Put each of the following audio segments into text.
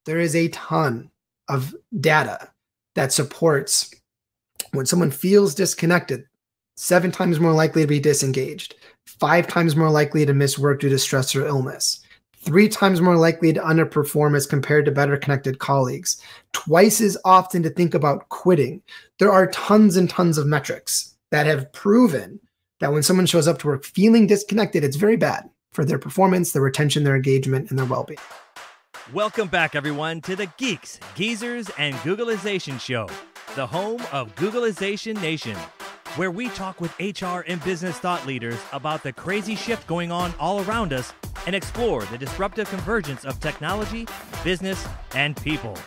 there is a ton of data that supports when someone feels disconnected, 7 times more likely to be disengaged, 5 times more likely to miss work due to stress or illness, 3 times more likely to underperform as compared to better connected colleagues, twice as often to think about quitting. There are tons and tons of metrics that have proven that when someone shows up to work feeling disconnected, it's very bad for their performance, their retention, their engagement, and their well-being. Welcome back, everyone, to the Geeks, Geezers, and Googleization Show, the home of Googleization Nation, where we talk with HR and business thought leaders about the crazy shift going on all around us and explore the disruptive convergence of technology, business, and people.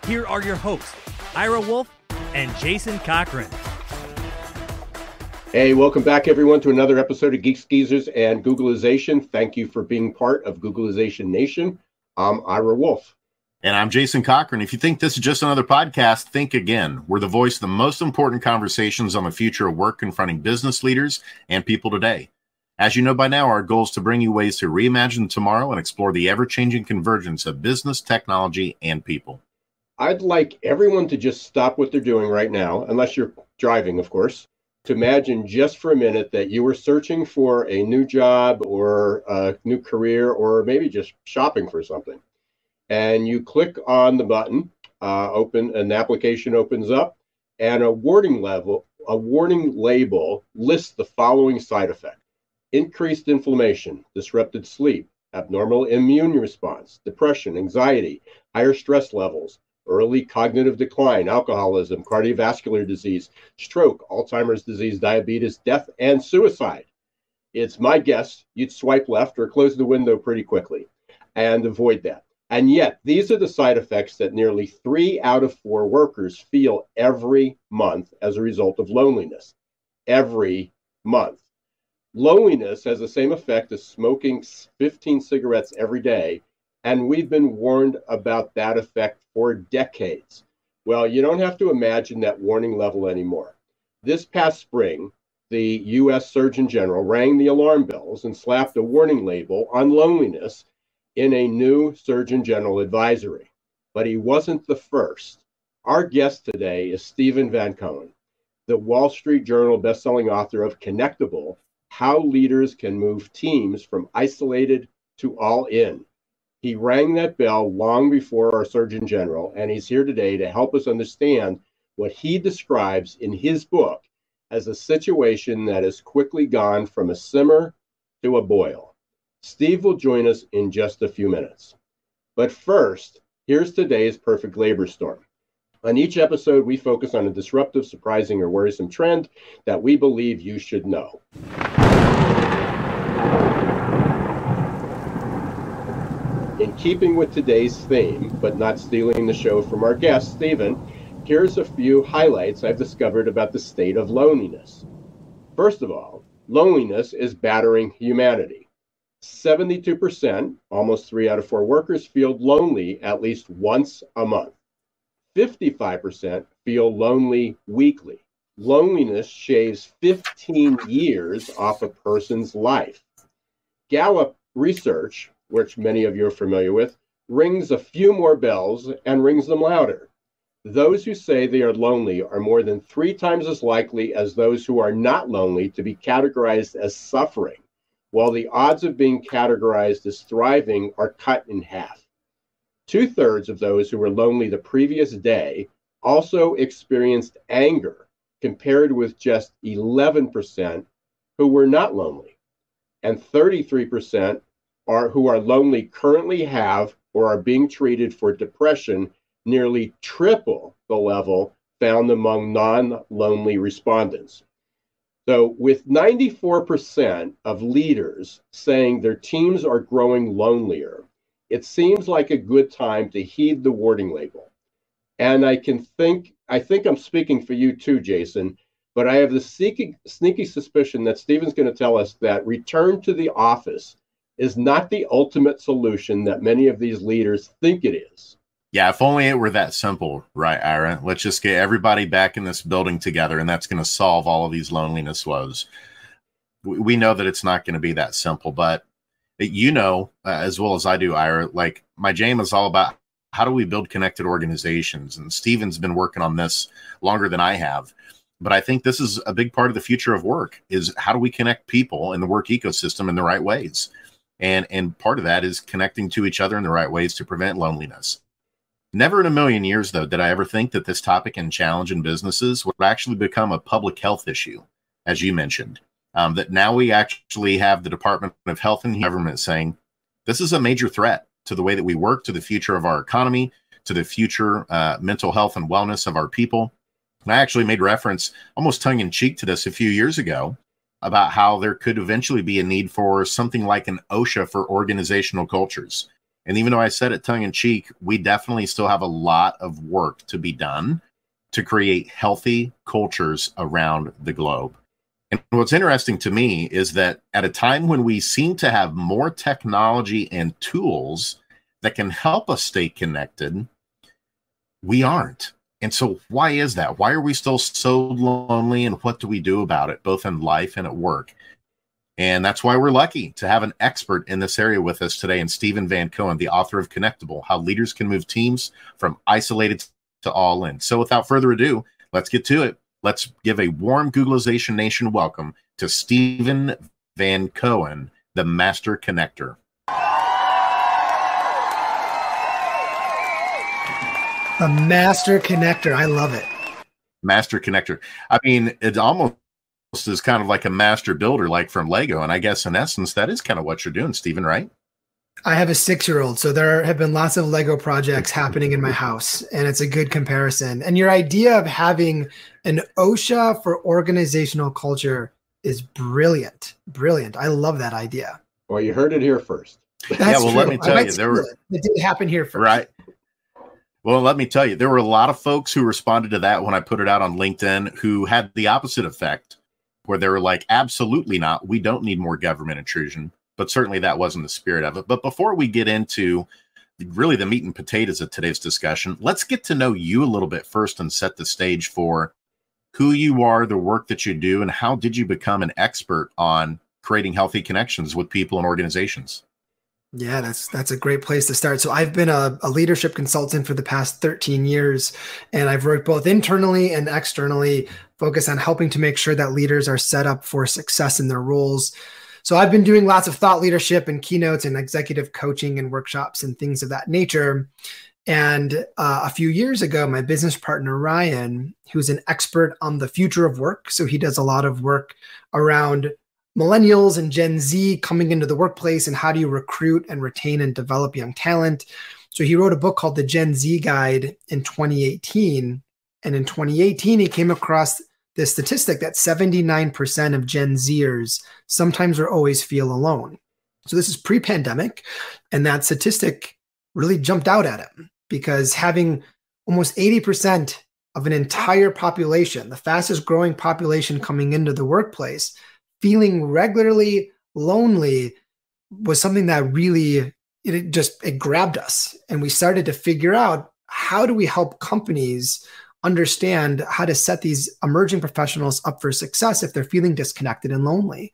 Here are your hosts, Ira Wolf and Jason Cochran. Hey, welcome back, everyone, to another episode of Geeks, Geezers, and Googleization. Thank you for being part of Googleization Nation. I'm Ira Wolf. And I'm Jason Cochran. If you think this is just another podcast, think again. We're the voice of the most important conversations on the future of work confronting business leaders and people today. As you know by now, our goal is to bring you ways to reimagine tomorrow and explore the ever-changing convergence of business, technology, and people. I'd like everyone to just stop what they're doing right now, unless you're driving, of course, to imagine just for a minute that you were searching for a new job or a new career, or maybe just shopping for something. And you click on the button, an application opens up, and a warning label lists the following side effects: increased inflammation, disrupted sleep, abnormal immune response, depression, anxiety, higher stress levels, early cognitive decline, alcoholism, cardiovascular disease, stroke, Alzheimer's disease, diabetes, death, and suicide. It's my guess you'd swipe left or close the window pretty quickly and avoid that. And yet, these are the side effects that nearly 3 out of 4 workers feel every month as a result of loneliness. Every month. Loneliness has the same effect as smoking 15 cigarettes every day, and we've been warned about that effect for decades. Well, you don't have to imagine that warning level anymore. This past spring, the U.S. Surgeon General rang the alarm bells and slapped a warning label on loneliness in a new Surgeon General advisory. But he wasn't the first. Our guest today is Steven Van Cohen, the Wall Street Journal bestselling author of Connectable: How Leaders Can Move Teams from Isolated to All In. He rang that bell long before our Surgeon General, and he's here today to help us understand what he describes in his book as a situation that has quickly gone from a simmer to a boil. Steve will join us in just a few minutes. But first, here's today's perfect labor storm. On each episode, we focus on a disruptive, surprising, or worrisome trend that we believe you should know. In keeping with today's theme, but not stealing the show from our guest, Steven, here's a few highlights I've discovered about the state of loneliness. First of all, loneliness is battering humanity. 72%, almost 3 out of 4 workers, feel lonely at least once a month. 55% feel lonely weekly. Loneliness shaves 15 years off a person's life. Gallup research, which many of you are familiar with, rings a few more bells and rings them louder. Those who say they are lonely are more than 3 times as likely as those who are not lonely to be categorized as suffering, while the odds of being categorized as thriving are cut in half. 2/3 of those who were lonely the previous day also experienced anger, compared with just 11% who were not lonely. And 33% who are lonely currently have or are being treated for depression, nearly triple the level found among non-lonely respondents. So with 94% of leaders saying their teams are growing lonelier, it seems like a good time to heed the warning label. And I think I'm speaking for you too, Jason, but I have the sneaky suspicion that Steven's going to tell us that return to the office is not the ultimate solution that many of these leaders think it is. Yeah, if only it were that simple, right, Ira? Let's just get everybody back in this building together, and that's going to solve all of these loneliness woes. We know that it's not going to be that simple, but you know, as well as I do, Ira, like my jam is all about how do we build connected organizations? And Steven's been working on this longer than I have. But I think this is a big part of the future of work, is how do we connect people in the work ecosystem in the right ways? And part of that is connecting to each other in the right ways to prevent loneliness. Never in a million years, though, did I ever think that this topic and challenge in businesses would actually become a public health issue, as you mentioned. That now we actually have the Department of Health and Government saying this is a major threat to the way that we work, to the future of our economy, to the future mental health and wellness of our people. And I actually made reference almost tongue in cheek to this a few years ago about how there could eventually be a need for something like an OSHA for organizational cultures. And even though I said it tongue in cheek, we definitely still have a lot of work to be done to create healthy cultures around the globe. And what's interesting to me is that at a time when we seem to have more technology and tools that can help us stay connected, we aren't. And so why is that? Why are we still so lonely, and what do we do about it, both in life and at work? And that's why we're lucky to have an expert in this area with us today, and Steven Van Cohen, the author of Connectable, How Leaders Can Move Teams from Isolated to All In. So without further ado, let's get to it. Let's give a warm Googlization Nation welcome to Steven Van Cohen, the Master Connector. A master connector. I love it. Master connector. I mean, it almost is kind of like a master builder, like from Lego. And I guess in essence, that is kind of what you're doing, Steven, right? I have a 6-year-old, so there have been lots of Lego projects happening in my house, and it's a good comparison. And your idea of having an OSHA for organizational culture is brilliant. Brilliant. I love that idea. Well, you heard it here first. That's true. Let me tell you, it did happen here first. Right. Well, let me tell you, there were a lot of folks who responded to that when I put it out on LinkedIn who had the opposite effect, where they were like, absolutely not. We don't need more government intrusion. But certainly that wasn't the spirit of it. But before we get into really the meat and potatoes of today's discussion, let's get to know you a little bit first and set the stage for who you are, the work that you do, and how did you become an expert on creating healthy connections with people and organizations? Yeah, that's a great place to start. So I've been a leadership consultant for the past 13 years, and I've worked both internally and externally, focused on helping to make sure that leaders are set up for success in their roles. So I've been doing lots of thought leadership and keynotes and executive coaching and workshops and things of that nature. And a few years ago, my business partner, Ryan, who's an expert on the future of work, so he does a lot of work around millennials and Gen Z coming into the workplace and how do you recruit and retain and develop young talent. So he wrote a book called The Gen Z Guide in 2018. And in 2018, he came across this statistic that 79% of Gen Zers sometimes or always feel alone. So this is pre-pandemic. And that statistic really jumped out at him because having almost 80% of an entire population, the fastest growing population coming into the workplace, feeling regularly lonely was something that really, it grabbed us. And we started to figure out, how do we help companies understand how to set these emerging professionals up for success if they're feeling disconnected and lonely?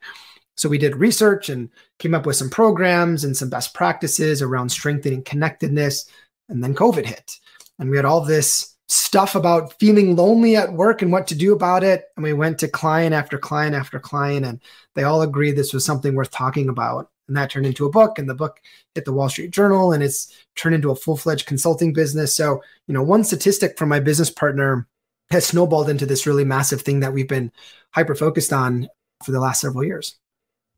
So we did research and came up with some programs and some best practices around strengthening connectedness. And then COVID hit. And we had all this stuff about feeling lonely at work and what to do about it. And we went to client after client after client, and they all agreed this was something worth talking about. And that turned into a book, and the book hit the Wall Street Journal, and it's turned into a full-fledged consulting business. So, one statistic from my business partner has snowballed into this really massive thing that we've been hyper-focused on for the last several years.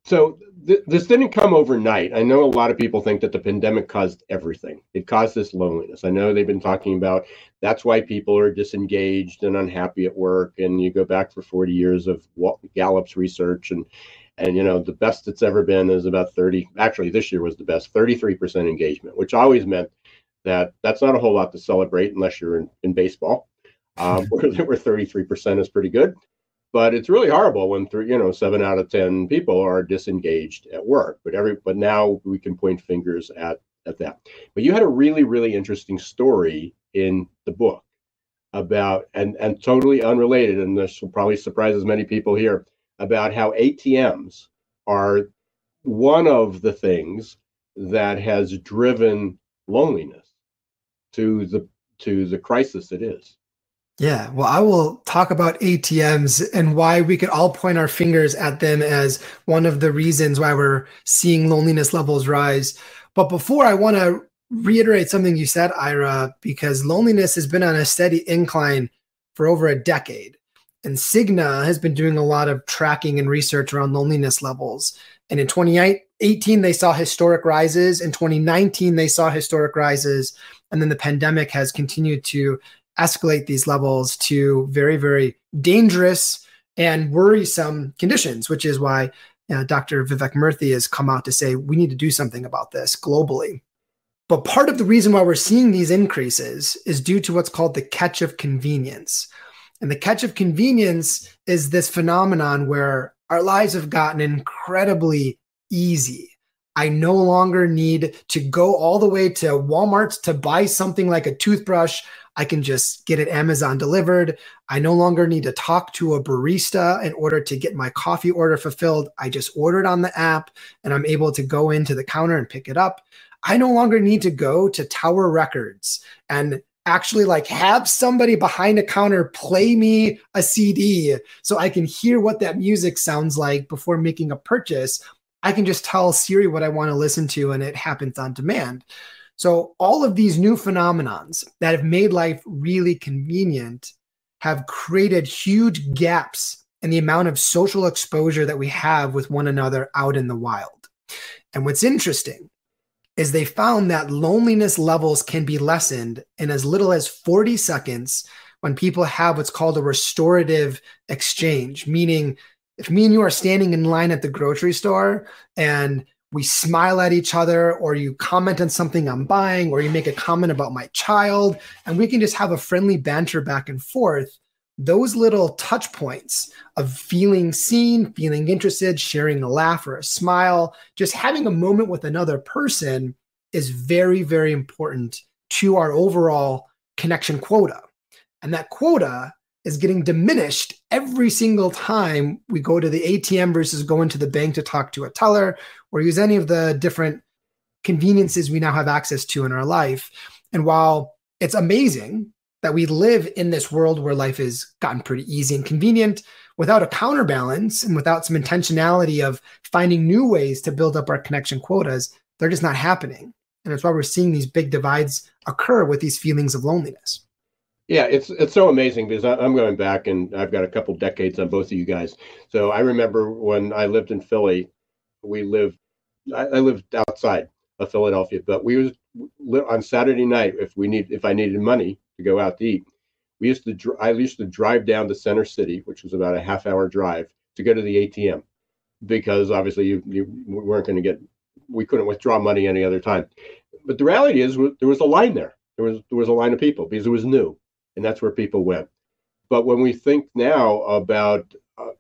So this didn't come overnight. I know a lot of people think that the pandemic caused everything. It caused this loneliness. I know they've been talking about that's why people are disengaged and unhappy at work. And you go back for 40 years of Gallup's research, and the best it's ever been is about 30. Actually, this year was the best, 33% engagement, which always meant that that's not a whole lot to celebrate unless you're in baseball, where 33% is pretty good. But it's really horrible when 7 out of 10 people are disengaged at work. But now we can point fingers at that. But you had a really, really interesting story in the book about, and totally unrelated, and this will probably surprise as many people here, about how ATMs are one of the things that has driven loneliness. to the crisis it is. Yeah, well, I will talk about ATMs and why we could all point our fingers at them as one of the reasons why we're seeing loneliness levels rise. But before, I want to reiterate something you said, Ira, because loneliness has been on a steady incline for over a decade. And Cigna has been doing a lot of tracking and research around loneliness levels. And in 2018, they saw historic rises. In 2019, they saw historic rises. And then the pandemic has continued to escalate these levels to very, very dangerous and worrisome conditions, which is why Dr. Vivek Murthy has come out to say we need to do something about this globally. But part of the reason why we're seeing these increases is due to what's called the catch of convenience. And the catch of convenience is this phenomenon where our lives have gotten incredibly easy. I no longer need to go all the way to Walmart to buy something like a toothbrush. I can just get it Amazon delivered. I no longer need to talk to a barista in order to get my coffee order fulfilled. I just order it on the app and I'm able to go into the counter and pick it up. I no longer need to go to Tower Records and actually like have somebody behind a counter play me a CD so I can hear what that music sounds like before making a purchase. I can just tell Siri what I want to listen to and it happens on demand. So all of these new phenomenons that have made life really convenient have created huge gaps in the amount of social exposure that we have with one another out in the wild. And what's interesting is they found that loneliness levels can be lessened in as little as 40 seconds when people have what's called a restorative exchange, meaning if me and you are standing in line at the grocery store and we smile at each other, or you comment on something I'm buying, or you make a comment about my child, and we can just have a friendly banter back and forth, those little touch points of feeling seen, feeling interested, sharing a laugh or a smile, just having a moment with another person is very, very important to our overall connection quota. And that quota is getting diminished every single time we go to the ATM versus going to the bank to talk to a teller or use any of the different conveniences we now have access to in our life. And while it's amazing that we live in this world where life has gotten pretty easy and convenient, without a counterbalance and without some intentionality of finding new ways to build up our connection quotas, they're just not happening. And that's why we're seeing these big divides occur with these feelings of loneliness. Yeah, it's so amazing because I'm going back and I've got a couple decades on both of you guys. So I remember when I lived in Philly, I lived outside of Philadelphia, but we was on Saturday night if I needed money to go out to eat, I used to drive down to Center City, which was about a half-hour drive, to go to the ATM because obviously we couldn't withdraw money any other time. But the reality is there was a line there. There was a line of people because it was new. And that's where people went. But when we think now about,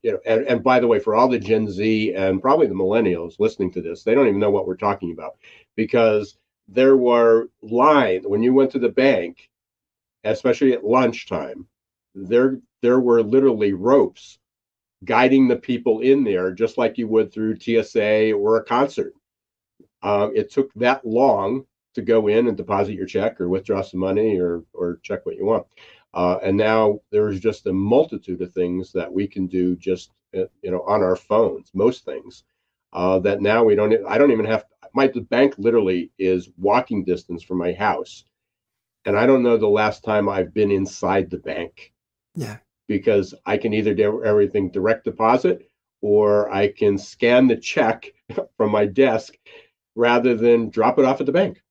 and by the way, for all the Gen Z and probably the millennials listening to this, they don't even know what we're talking about because there were lines when you went to the bank, especially at lunchtime, there were literally ropes guiding the people in there, just like you would through TSA or a concert. It took that long to go in and deposit your check or withdraw some money or check what you want. And now there's just a multitude of things that we can do just, on our phones, most things that now I don't even have, the bank literally is walking distance from my house. And I don't know the last time I've been inside the bank. Yeah. Because I can either do everything direct deposit or I can scan the check from my desk rather than drop it off at the bank.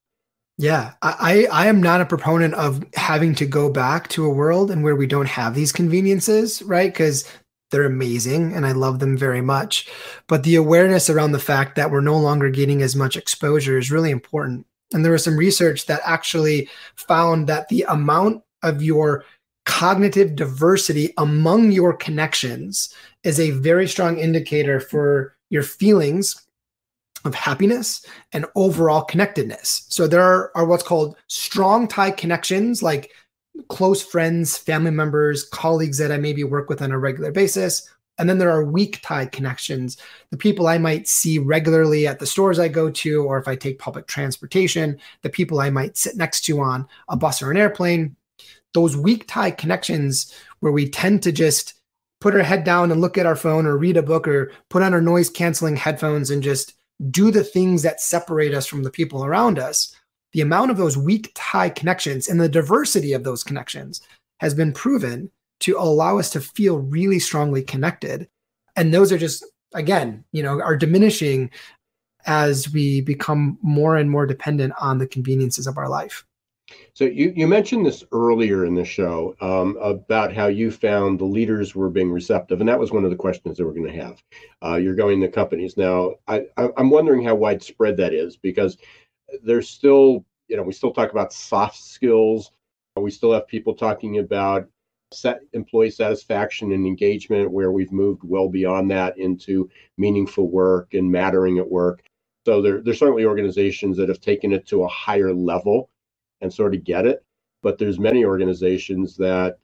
Yeah, I am not a proponent of having to go back to a world and where we don't have these conveniences, right? Because they're amazing and I love them very much. But the awareness around the fact that we're no longer getting as much exposure is really important. And there was some research that actually found that the amount of your cognitive diversity among your connections is a very strong indicator for your feelings of happiness and overall connectedness. So there are what's called strong tie connections, like close friends, family members, colleagues that I maybe work with on a regular basis. And then there are weak tie connections, the people I might see regularly at the stores I go to, or if I take public transportation, the people I might sit next to on a bus or an airplane. Those weak tie connections where we tend to just put our head down and look at our phone or read a book or put on our noise canceling headphones and just do the things that separate us from the people around us. The amount of those weak tie connections and the diversity of those connections has been proven to allow us to feel really strongly connected. And those are just, again, are diminishing as we become more and more dependent on the conveniences of our life. So you mentioned this earlier in the show about how you found the leaders were being receptive, and that was one of the questions that we're going to have. You're going to companies. Now, I'm wondering how widespread that is, because there's still, we still talk about soft skills. We still have people talking about employee satisfaction and engagement, where we've moved well beyond that into meaningful work and mattering at work. So there's certainly organizations that have taken it to a higher level and sort of get it. But there's many organizations that,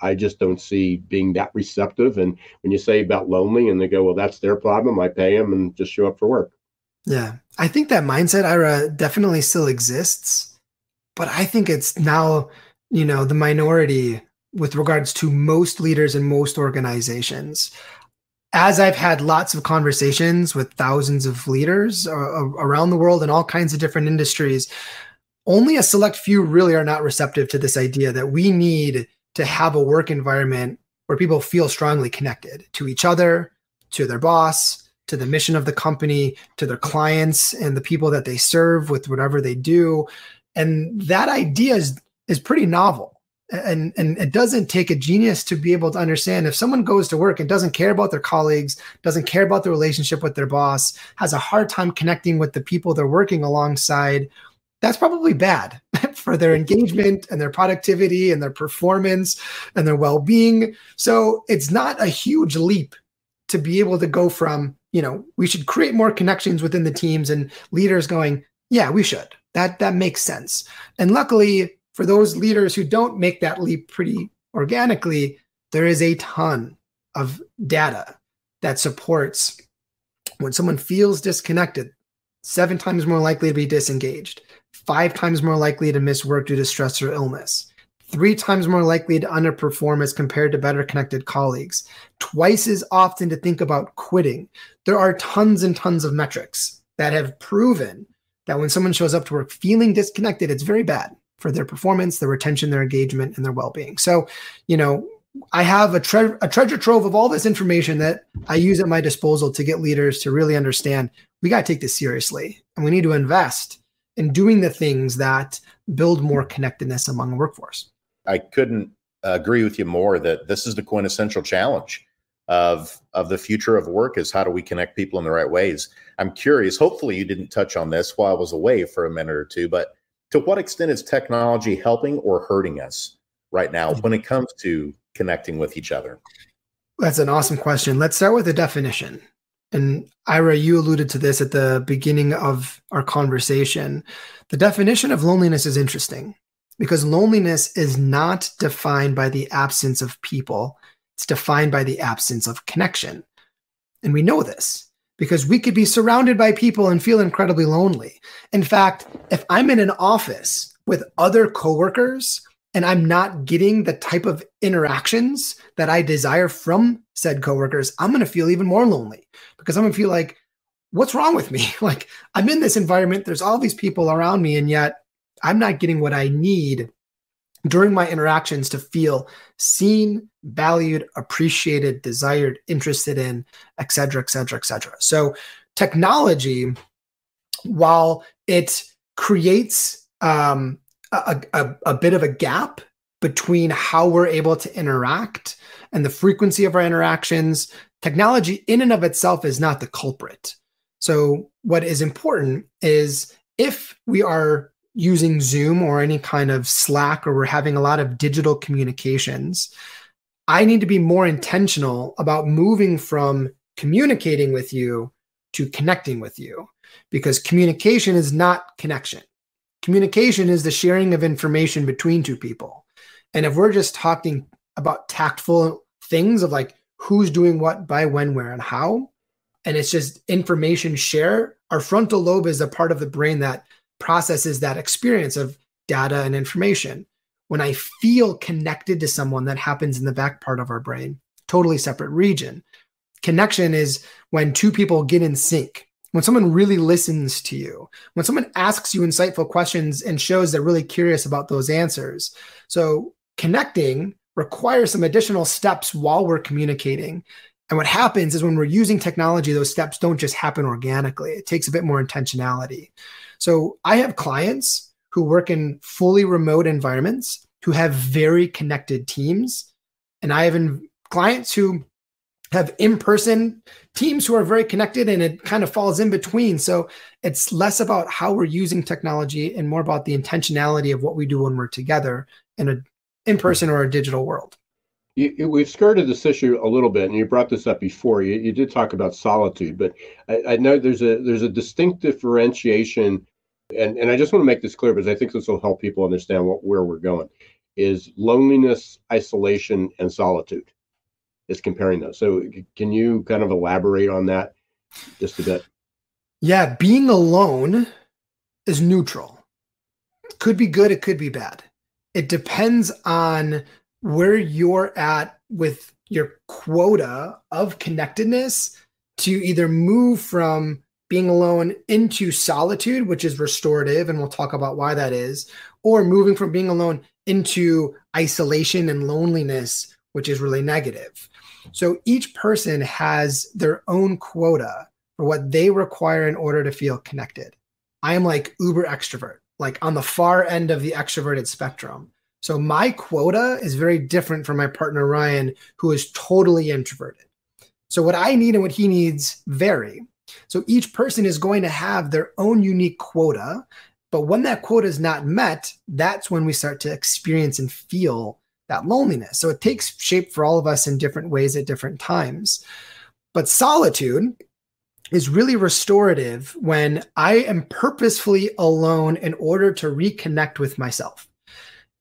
I just don't see being that receptive. And when you say about lonely and they go, well, that's their problem, I pay them and just show up for work. Yeah, I think that mindset, Ira, definitely still exists. But I think it's now, the minority with regards to most leaders in most organizations. As I've had lots of conversations with thousands of leaders around the world in all kinds of different industries, only a select few really are not receptive to this idea that we need to have a work environment where people feel strongly connected to each other, to their boss, to the mission of the company, to their clients and the people that they serve with whatever they do. And that idea is pretty novel. And it doesn't take a genius to be able to understand if someone goes to work and doesn't care about their colleagues, doesn't care about the relationship with their boss, has a hard time connecting with the people they're working alongside, that's probably bad for their engagement and their productivity and their performance and their well-being. So it's not a huge leap to be able to go from, we should create more connections within the teams, and leaders going, yeah, we should. That makes sense. And luckily, for those leaders who don't make that leap pretty organically, there is a ton of data that supports when someone feels disconnected, 7 times more likely to be disengaged, 5 times more likely to miss work due to stress or illness, 3 times more likely to underperform as compared to better connected colleagues, twice as often to think about quitting. There are tons and tons of metrics that have proven that when someone shows up to work feeling disconnected, it's very bad for their performance, their retention, their engagement, and their well-being. So, I have a treasure trove of all this information that I use at my disposal to get leaders to really understand we got to take this seriously, and we need to invest in doing the things that build more connectedness among the workforce. I couldn't agree with you more that this is the quintessential challenge of the future of work, is how do we connect people in the right ways? I'm curious, hopefully you didn't touch on this while I was away for a minute or two, but to what extent is technology helping or hurting us right now when it comes to connecting with each other? That's an awesome question. Let's start with the definition. And Ira, you alluded to this at the beginning of our conversation. The definition of loneliness is interesting because loneliness is not defined by the absence of people. It's defined by the absence of connection. And we know this because we could be surrounded by people and feel incredibly lonely. In fact, if I'm in an office with other coworkers and I'm not getting the type of interactions that I desire from said coworkers, I'm going to feel even more lonely because I'm going to feel like, what's wrong with me? Like, I'm in this environment, there's all these people around me, and yet I'm not getting what I need during my interactions to feel seen, valued, appreciated, desired, interested in, et cetera, et cetera, et cetera. So technology, while it creates a bit of a gap between how we're able to interact and the frequency of our interactions, technology in and of itself is not the culprit. So what is important is if we are using Zoom or any kind of Slack, or we're having a lot of digital communications, I need to be more intentional about moving from communicating with you to connecting with you, because communication is not connection. Communication is the sharing of information between two people. And if we're just talking about tactful things of like, who's doing what by when, where, and how. And it's just information share. Our frontal lobe is a part of the brain that processes that experience of data and information. When I feel connected to someone, that happens in the back part of our brain, totally separate region. Connection is when two people get in sync, when someone really listens to you, when someone asks you insightful questions and shows they're really curious about those answers. So connecting requires some additional steps while we're communicating. And what happens is when we're using technology, those steps don't just happen organically. It takes a bit more intentionality. So I have clients who work in fully remote environments who have very connected teams. And I have clients who have in-person teams who are very connected, and it kind of falls in between. So it's less about how we're using technology and more about the intentionality of what we do when we're together in an in-person or a digital world. We've skirted this issue a little bit, and you brought this up before. You did talk about solitude, but I know there's a distinct differentiation, and I just want to make this clear because I think this will help people understand where we're going, is loneliness, isolation, and solitude. Is comparing those. So can you kind of elaborate on that just a bit? Yeah, being alone is neutral. It could be good, it could be bad. It depends on where you're at with your quota of connectedness to either move from being alone into solitude, which is restorative, and we'll talk about why that is, or moving from being alone into isolation and loneliness, which is really negative. So each person has their own quota for what they require in order to feel connected. I am like uber extrovert, like on the far end of the extroverted spectrum. So my quota is very different from my partner, Ryan, who is totally introverted. So what I need and what he needs vary. So each person is going to have their own unique quota, but when that quota is not met, that's when we start to experience and feel that loneliness. So it takes shape for all of us in different ways at different times. But solitude is really restorative when I am purposefully alone in order to reconnect with myself.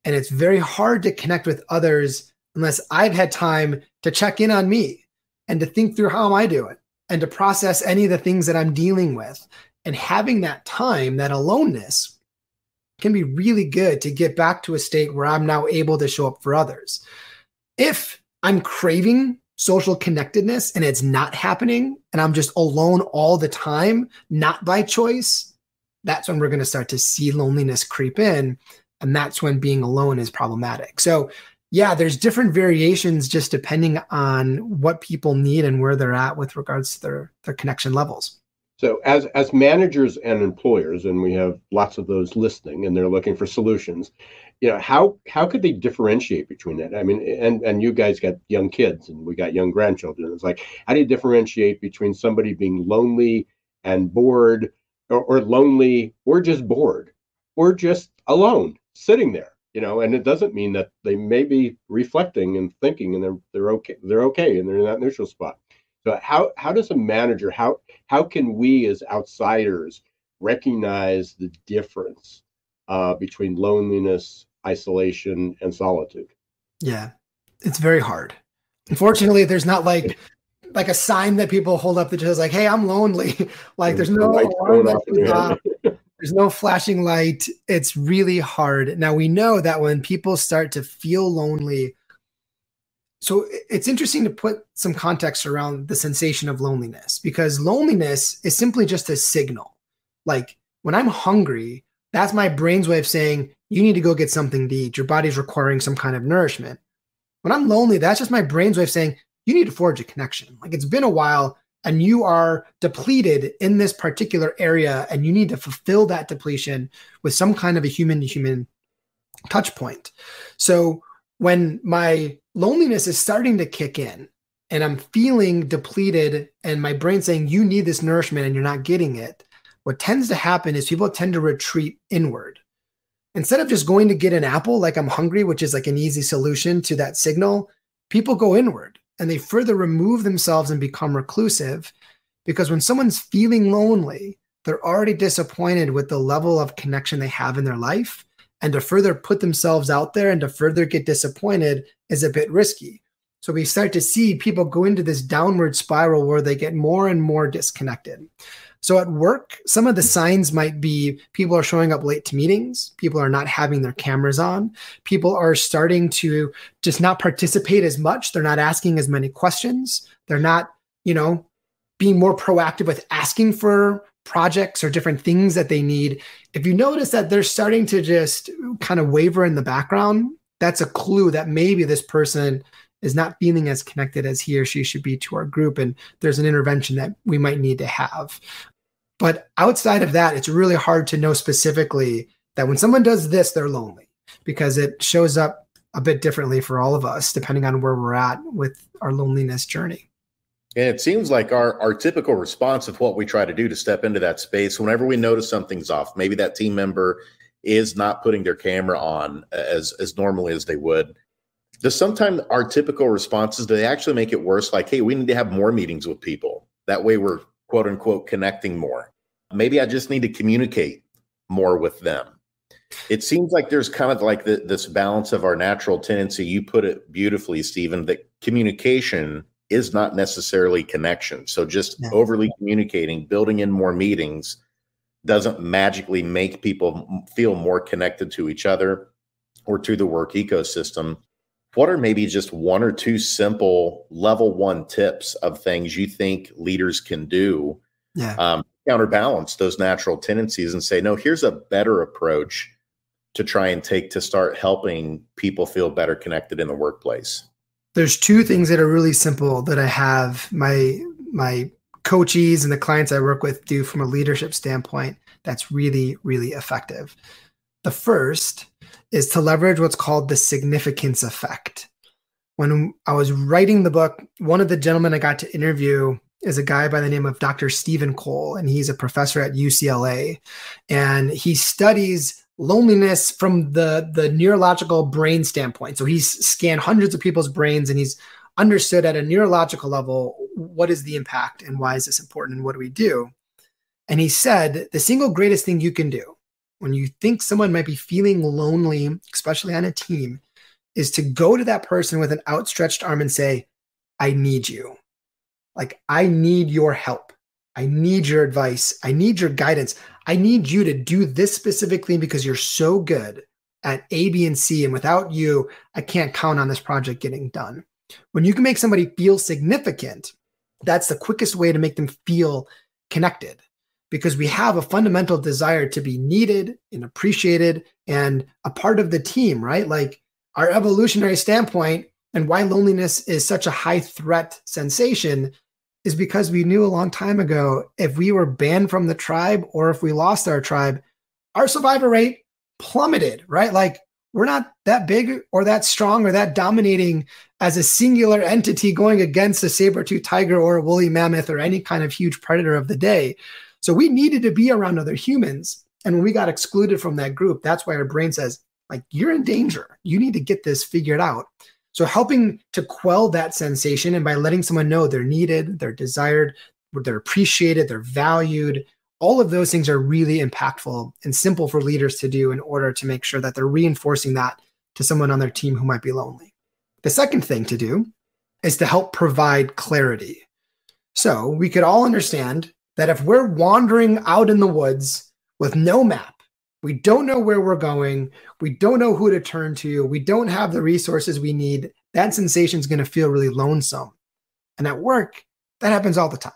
And it's very hard to connect with others unless I've had time to check in on me and to think through how am I doing and to process any of the things that I'm dealing with. And having that time, that aloneness, can be really good to get back to a state where I'm now able to show up for others. If I'm craving social connectedness and it's not happening and I'm just alone all the time, not by choice, that's when we're going to start to see loneliness creep in. And that's when being alone is problematic. So yeah, there's different variations just depending on what people need and where they're at with regards to their connection levels. So as managers and employers, and we have lots of those listening and they're looking for solutions, how could they differentiate between that? I mean, and you guys got young kids and we got young grandchildren. It's like, how do you differentiate between somebody being lonely and bored or lonely or just bored or just alone sitting there, and it doesn't mean that they may be reflecting and thinking and they're okay and they're in that neutral spot. So how does a manager, how can we as outsiders recognize the difference between loneliness, isolation, and solitude? Yeah, it's very hard. Unfortunately, there's not like a sign that people hold up that just like, hey, I'm lonely. Like there's no there's no flashing light. It's really hard. Now we know that when people start to feel lonely, so it's interesting to put some context around the sensation of loneliness, because loneliness is simply just a signal. Like when I'm hungry, that's my brain's way of saying, you need to go get something to eat. Your body's requiring some kind of nourishment. When I'm lonely, that's just my brain's way of saying, you need to forge a connection. Like it's been a while and you are depleted in this particular area and you need to fulfill that depletion with some kind of a human to human touch point. So when my loneliness is starting to kick in and I'm feeling depleted and my brain's saying you need this nourishment and you're not getting it, what tends to happen is people tend to retreat inward. Instead of just going to get an apple like I'm hungry, which is like an easy solution to that signal, people go inward and they further remove themselves and become reclusive, because when someone's feeling lonely, they're already disappointed with the level of connection they have in their life. And to further put themselves out there and to further get disappointed is a bit risky. So we start to see people go into this downward spiral where they get more and more disconnected. So at work, some of the signs might be people are showing up late to meetings. People are not having their cameras on. People are starting to just not participate as much. They're not asking as many questions. They're not, being more proactive with asking for projects or different things that they need. If you notice that they're starting to just kind of waver in the background, that's a clue that maybe this person is not feeling as connected as he or she should be to our group. And there's an intervention that we might need to have. But outside of that, it's really hard to know specifically that when someone does this, they're lonely, because it shows up a bit differently for all of us, depending on where we're at with our loneliness journey. And it seems like our typical response of what we try to do to step into that space, whenever we notice something's off, maybe that team member is not putting their camera on as normally as they would. Does sometimes our typical responses, do they actually make it worse? Like, hey, we need to have more meetings with people. That way we're quote unquote connecting more. Maybe I just need to communicate more with them. It seems like there's kind of like this balance of our natural tendency. You put it beautifully, Steven, that communication is not necessarily connection. So just overly communicating, building in more meetings doesn't magically make people feel more connected to each other or to the work ecosystem. What are maybe just one or two simple level 1 tips of things you think leaders can do counterbalance those natural tendencies and say, no, here's a better approach to try and take to start helping people feel better connected in the workplace? There's two things that are really simple that I have my coaches and the clients I work with do from a leadership standpoint that's really, really effective. The first is to leverage what's called the significance effect. When I was writing the book, one of the gentlemen I got to interview is a guy by the name of Dr. Steven Cole, and he's a professor at UCLA, and he studies loneliness from the neurological brain standpoint. So he's scanned hundreds of people's brains, and he's understood at a neurological level, what is the impact and why is this important and what do we do? And he said, the single greatest thing you can do when you think someone might be feeling lonely, especially on a team, is to go to that person with an outstretched arm and say, I need you. Like, I need your help. I need your advice. I need your guidance. I need you to do this specifically because you're so good at A, B, and C. And without you, I can't count on this project getting done. When you can make somebody feel significant, that's the quickest way to make them feel connected, because we have a fundamental desire to be needed and appreciated and a part of the team, right? Like, our evolutionary standpoint and why loneliness is such a high threat sensation is because we knew a long time ago, if we were banned from the tribe or if we lost our tribe, our survival rate plummeted, right? Like, we're not that big or that strong or that dominating as a singular entity going against a saber-toothed tiger or a woolly mammoth or any kind of huge predator of the day. So we needed to be around other humans. And when we got excluded from that group, that's why our brain says, like, you're in danger. You need to get this figured out. So helping to quell that sensation, and by letting someone know they're needed, they're desired, they're appreciated, they're valued, all of those things are really impactful and simple for leaders to do in order to make sure that they're reinforcing that to someone on their team who might be lonely. The second thing to do is to help provide clarity. So we could all understand that if we're wandering out in the woods with no map, we don't know where we're going, we don't know who to turn to, we don't have the resources we need, that sensation is going to feel really lonesome. And at work, that happens all the time,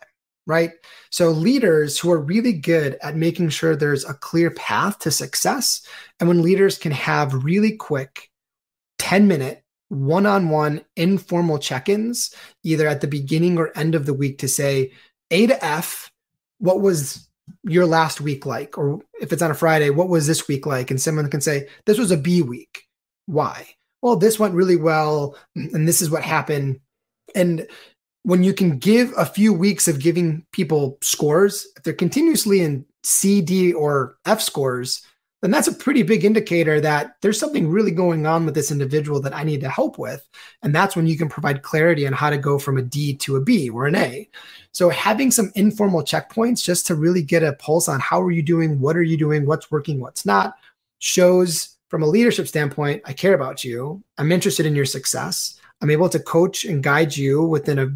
right? So leaders who are really good at making sure there's a clear path to success, and when leaders can have really quick 10-minute one-on-one informal check-ins, either at the beginning or end of the week, to say A to F, what was your last week like? Or if it's on a Friday, what was this week like? And someone can say, this was a B week. Why? Well, this went really well, and this is what happened. And when you can give a few weeks of giving people scores, if they're continuously in C, D, or F scores, then that's a pretty big indicator that there's something really going on with this individual that I need to help with. And that's when you can provide clarity on how to go from a D to a B or an A. So having some informal checkpoints just to really get a pulse on how are you doing, what are you doing, what's working, what's not, shows from a leadership standpoint, I care about you. I'm interested in your success. I'm able to coach and guide you within a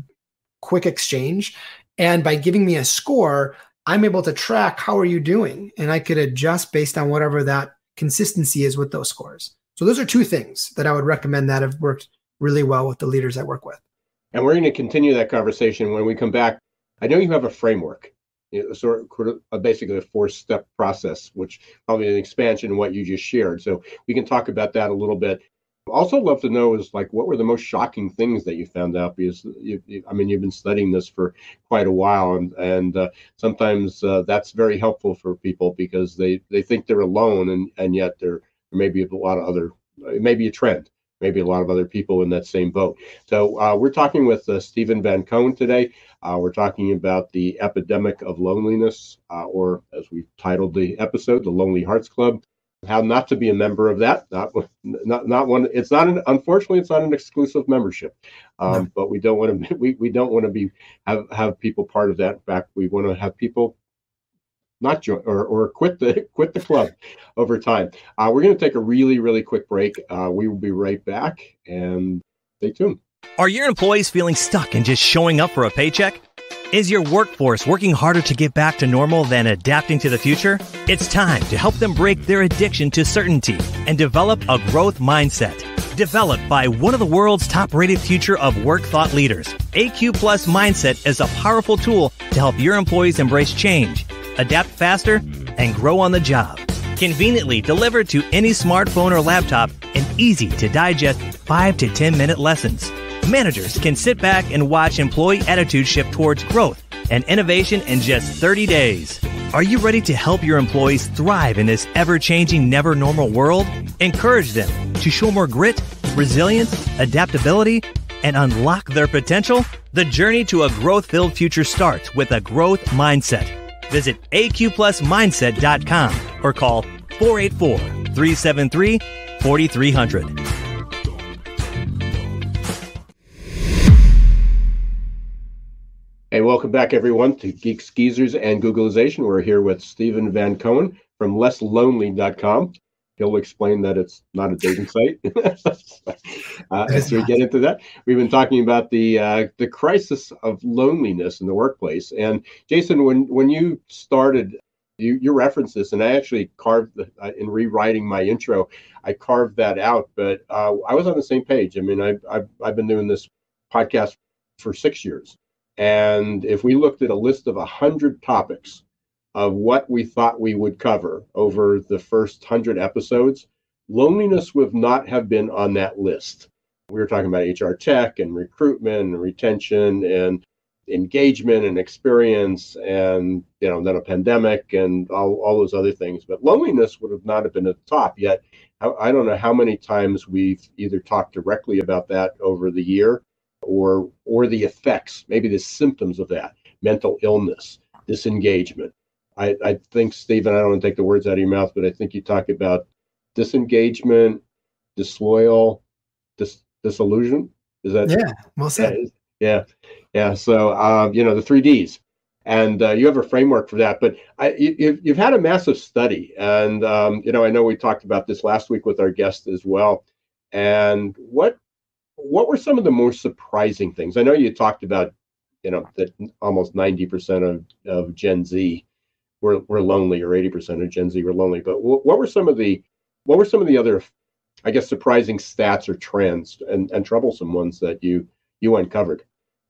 quick exchange. And by giving me a score, I'm able to track how are you doing? And I could adjust based on whatever that consistency is with those scores. So those are two things that I would recommend that have worked really well with the leaders I work with. And we're going to continue that conversation when we come back. I know you have a framework, sort of basically a 4-step process, which probably an expansion of what you just shared. So we can talk about that a little bit. Also love to know is like, what were the most shocking things that you found out? Because you've been studying this for quite a while, and sometimes that's very helpful for people because they think they're alone, and yet there may be a lot of other, it may be a trend, maybe a lot of other people in that same boat. So we're talking with Steven Van Cohen today. We're talking about the epidemic of loneliness, or as we titled the episode, the Lonely Hearts Club. How not to be a member of that? Not one. It's not an. Unfortunately, it's not an exclusive membership. No. But we don't want to. We don't want to be have people part of that. In fact, we want to have people not join or quit the club over time. We're going to take a really quick break. We will be right back, and stay tuned. Are your employees feeling stuck and just showing up for a paycheck? Is your workforce working harder to get back to normal than adapting to the future? It's time to help them break their addiction to certainty and develop a growth mindset. Developed by one of the world's top-rated future of work thought leaders, AQ Plus Mindset is a powerful tool to help your employees embrace change, adapt faster, and grow on the job. Conveniently delivered to any smartphone or laptop and easy to digest 5 to 10 minute lessons. Managers can sit back and watch employee attitude shift towards growth and innovation in just 30 days. Are you ready to help your employees thrive in this ever-changing, never-normal world? Encourage them to show more grit, resilience, adaptability, and unlock their potential? The journey to a growth-filled future starts with a growth mindset. Visit aqplusmindset.com or call 484-373-4300. Hey, welcome back, everyone, to Geeks, Geezers, and Googlization. We're here with Steven Van Cohen from LessLonely.com. He'll explain that it's not a dating site. As we get into that, we've been talking about the crisis of loneliness in the workplace. And Jason, when you started, you referenced this, and I actually carved in rewriting my intro, I carved that out. But I was on the same page. I mean, I've been doing this podcast for 6 years. And if we looked at a list of 100 topics of what we thought we would cover over the first 100 episodes, loneliness would not have been on that list. We were talking about HR tech and recruitment and retention and engagement and experience and, then a pandemic and all those other things. But loneliness would have not have been at the top yet. I don't know how many times we've either talked directly about that over the year or the effects, maybe the symptoms of that, mental illness, disengagement. I think, Stephen, I don't want to take the words out of your mouth, but I think you talk about disengagement, disloyal, disillusion. Is that? Yeah, well said. Yeah. So, the 3 Ds. And you have a framework for that. But you've had a massive study. And, I know we talked about this last week with our guest as well. And what were some of the more surprising things? I know you talked about, that almost 90% of Gen Z were lonely, or 80% of Gen Z were lonely. But what were some of the other, I guess, surprising stats or trends and troublesome ones that you uncovered?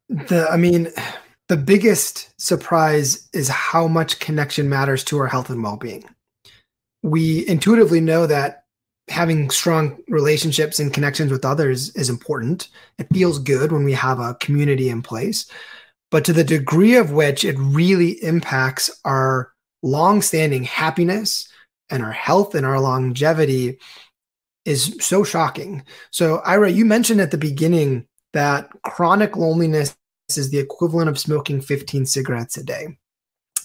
The biggest surprise is how much connection matters to our health and well-being. We intuitively know that having strong relationships and connections with others is important. It feels good when we have a community in place, but to the degree of which it really impacts our long-standing happiness and our health and our longevity is so shocking. So Ira, you mentioned at the beginning that chronic loneliness is the equivalent of smoking 15 cigarettes a day.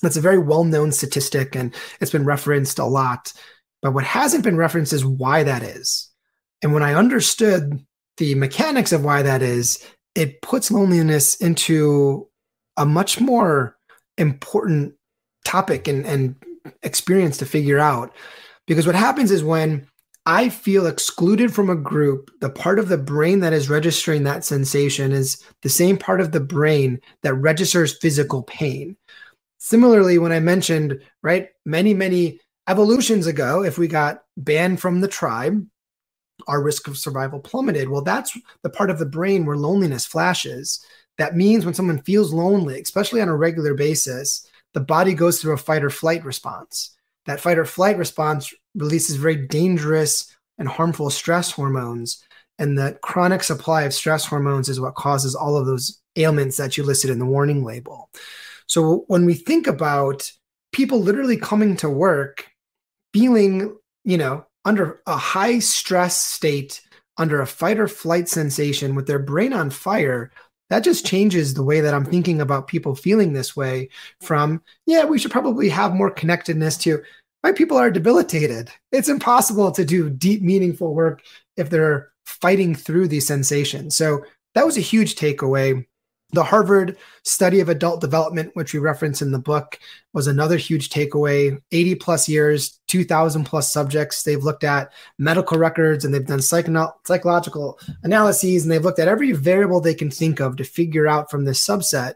That's a very well-known statistic, and it's been referenced a lot. But what hasn't been referenced is why that is. And when I understood the mechanics of why that is, it puts loneliness into a much more important topic and experience to figure out. Because what happens is when I feel excluded from a group, the part of the brain that is registering that sensation is the same part of the brain that registers physical pain. Similarly, when I mentioned, right, many evolutions ago, if we got banned from the tribe, our risk of survival plummeted. Well, that's the part of the brain where loneliness flashes. That means when someone feels lonely, especially on a regular basis, the body goes through a fight or flight response. That fight or flight response releases very dangerous and harmful stress hormones. And that chronic supply of stress hormones is what causes all of those ailments that you listed in the warning label. So when we think about people literally coming to work feeling, under a high stress state, under a fight or flight sensation with their brain on fire, that just changes the way that I'm thinking about people feeling this way from, yeah, we should probably have more connectedness to, my people are debilitated. It's impossible to do deep, meaningful work if they're fighting through these sensations. So that was a huge takeaway. The Harvard study of adult development, which we reference in the book, was another huge takeaway. 80 plus years, 2,000 plus subjects. They've looked at medical records and they've done psychological analyses, and they've looked at every variable they can think of to figure out from this subset,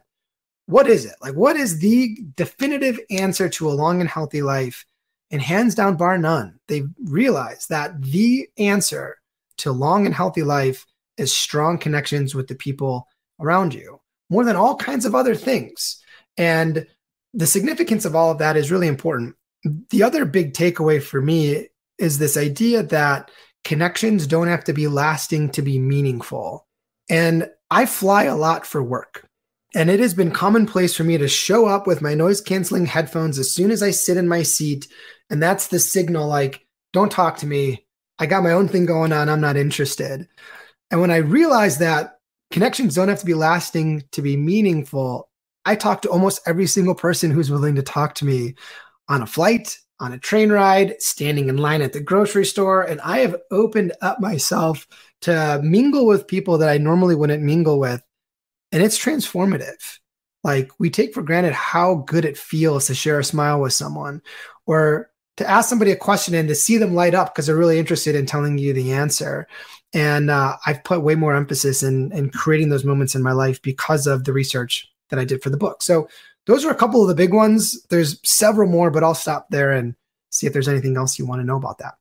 what is it? Like, what is the definitive answer to a long and healthy life? And hands down, bar none, they've realized that the answer to long and healthy life is strong connections with the people around you, more than all kinds of other things. And the significance of all of that is really important. The other big takeaway for me is this idea that connections don't have to be lasting to be meaningful. And I fly a lot for work. And it has been commonplace for me to show up with my noise canceling headphones as soon as I sit in my seat. And that's the signal, like, don't talk to me. I got my own thing going on. I'm not interested. And when I realized that connections don't have to be lasting to be meaningful, I talk to almost every single person who's willing to talk to me on a flight, on a train ride, standing in line at the grocery store. And I have opened up myself to mingle with people that I normally wouldn't mingle with. And it's transformative. Like, we take for granted how good it feels to share a smile with someone, or to ask somebody a question and to see them light up because they're really interested in telling you the answer. And I've put way more emphasis in creating those moments in my life because of the research that I did for the book. So those are a couple of the big ones. There's several more, but I'll stop there and see if there's anything else you want to know about that.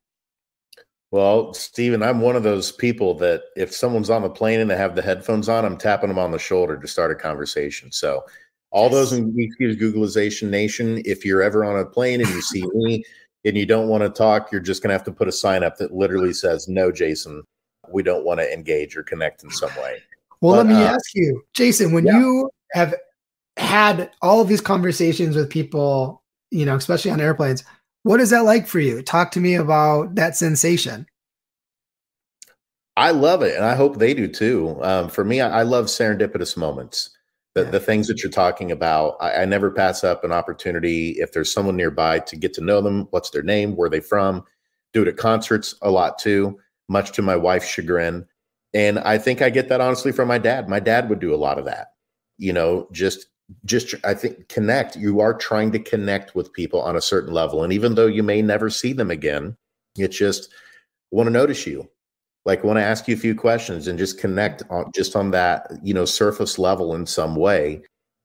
Well, Steven, I'm one of those people that if someone's on the plane and they have the headphones on, I'm tapping them on the shoulder to start a conversation. So all those in Googleization Nation, if you're ever on a plane and you see me and you don't want to talk, you're just going to have to put a sign up that literally says, no, Jason, we don't want to engage or connect in some way. Well, let me ask you, Jason, when you have had all of these conversations with people, especially on airplanes, what is that like for you? Talk to me about that sensation. I love it, and I hope they do too. For me, I love serendipitous moments. The things that you're talking about, I never pass up an opportunity if there's someone nearby to get to know them. What's their name? Where are they from? Do it at concerts a lot too, much to my wife's chagrin. And I think I get that honestly from my dad. My dad would do a lot of that. Just I think connect. You are trying to connect with people on a certain level. And even though you may never see them again, it's just want to notice you. Like, want to ask you a few questions and just connect on that, surface level in some way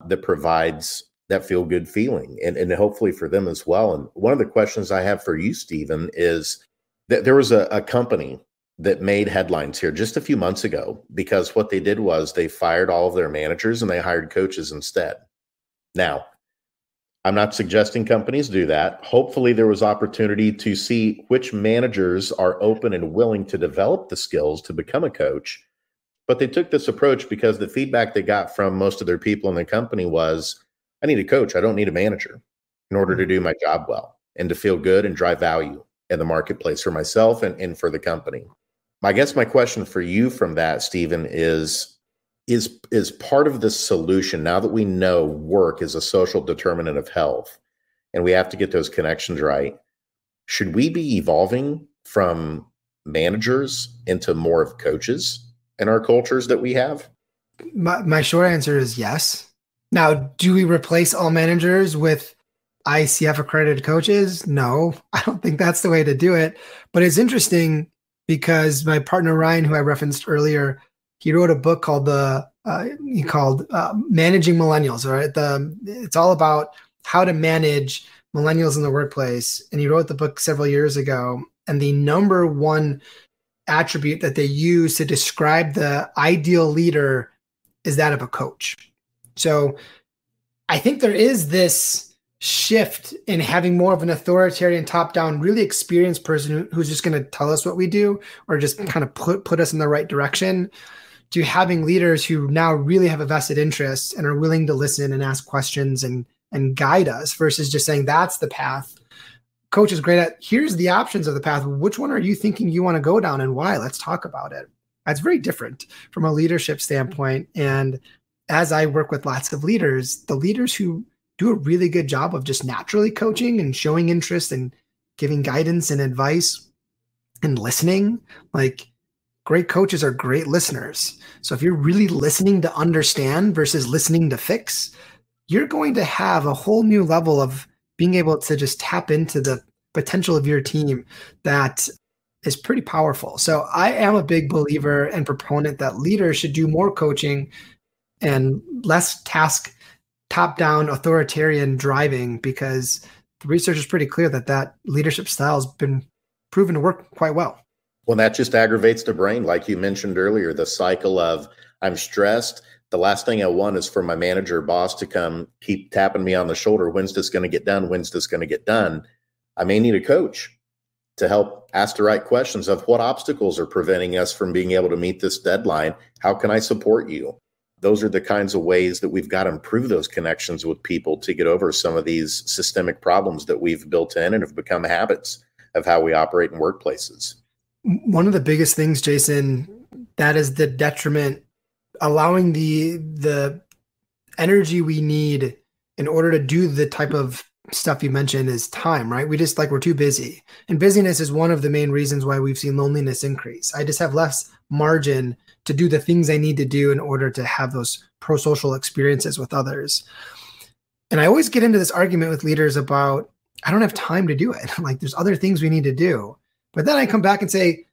that provides that feel good feeling and hopefully for them as well. And one of the questions I have for you, Steven, is that there was a company that made headlines here just a few months ago because what they did was they fired all of their managers and they hired coaches instead. Now, I'm not suggesting companies do that. Hopefully there was opportunity to see which managers are open and willing to develop the skills to become a coach. But they took this approach because the feedback they got from most of their people in the company was, I need a coach. I don't need a manager in order to do my job well and to feel good and drive value in the marketplace for myself and for the company. I guess my question for you from that, Steven, is part of the solution, now that we know work is a social determinant of health and we have to get those connections right, should we be evolving from managers into more of coaches in our cultures that we have? My short answer is yes. Now, do we replace all managers with ICF accredited coaches? No, I don't think that's the way to do it. But it's interesting because my partner Ryan, who I referenced earlier, he wrote a book called Managing Millennials. All right, it's all about how to manage millennials in the workplace. And he wrote the book several years ago. And the number one attribute that they use to describe the ideal leader is that of a coach. So I think there is this shift in having more of an authoritarian, top-down, really experienced person who's just going to tell us what we do or just kind of put us in the right direction, to having leaders who now really have a vested interest and are willing to listen and ask questions and guide us versus just saying that's the path. Coach is great at, here's the options of the path. Which one are you thinking you want to go down and why? Let's talk about it. That's very different from a leadership standpoint. And as I work with lots of leaders, the leaders who do a really good job of just naturally coaching and showing interest and giving guidance and advice and listening, like great coaches are great listeners. So if you're really listening to understand versus listening to fix, you're going to have a whole new level of being able to just tap into the potential of your team that is pretty powerful. So I am a big believer and proponent that leaders should do more coaching and less top-down authoritarian driving, because the research is pretty clear that leadership style has been proven to work quite well. Well, that just aggravates the brain. Like you mentioned earlier, the cycle of I'm stressed. The last thing I want is for my manager or boss to come keep tapping me on the shoulder. When's this going to get done? When's this going to get done? I may need a coach to help ask the right questions of what obstacles are preventing us from being able to meet this deadline. How can I support you? Those are the kinds of ways that we've got to improve those connections with people to get over some of these systemic problems that we've built in and have become habits of how we operate in workplaces. One of the biggest things, Jason, that is the detriment, allowing the energy we need in order to do the type of stuff you mentioned is time, right? We're too busy. And busyness is one of the main reasons why we've seen loneliness increase. I just have less margin to do the things I need to do in order to have those pro-social experiences with others. And I always get into this argument with leaders about, I don't have time to do it. Like, there's other things we need to do. But then I come back and say,